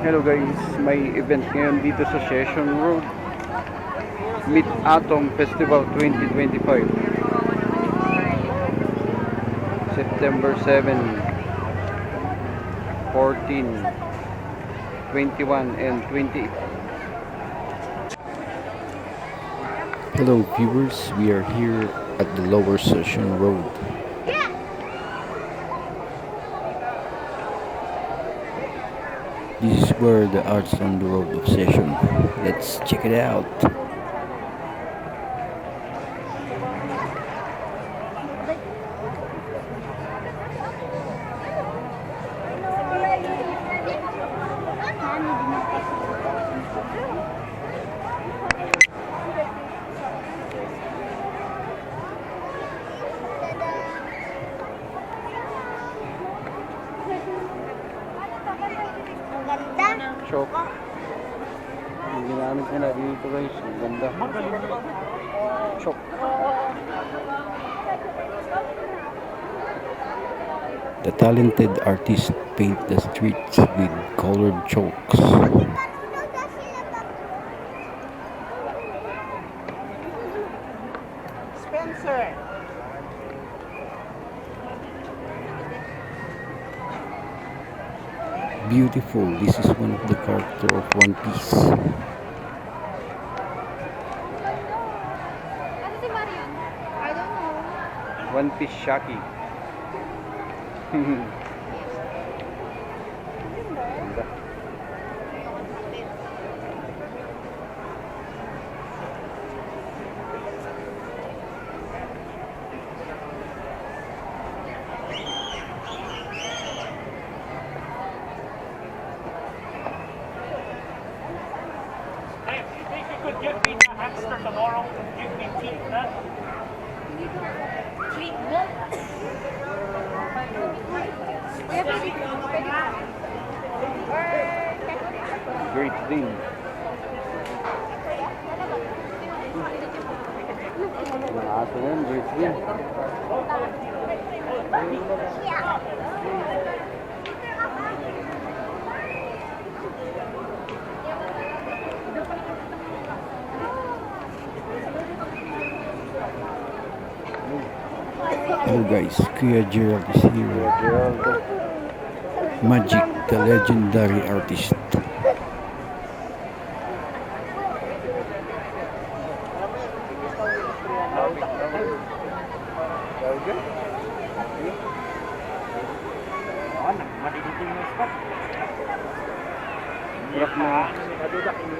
Hello guys, may event ngayon dito sa Session Road. Meet Atom Festival 2025. September 7, 14, 21 and 28. Hello viewers, we are here at the Lower Session Road. This is where the arts on the road of Session. Let's check it out. Chok. Yung ginamit nila dito guys, ang ganda. Chok. The talented artists paint the streets with colored chalks. Spencer. Beautiful, this is one of the character of One Piece. One Piece Shaki. Ganda. Could give me the hamster tomorrow, give me treatment. Great thing. Mga aso yan, great thing. Hello guys, Kuya Gerald is here. Magic, the legendary artist. Madiditing mo spot. Hirap na. Madudak ini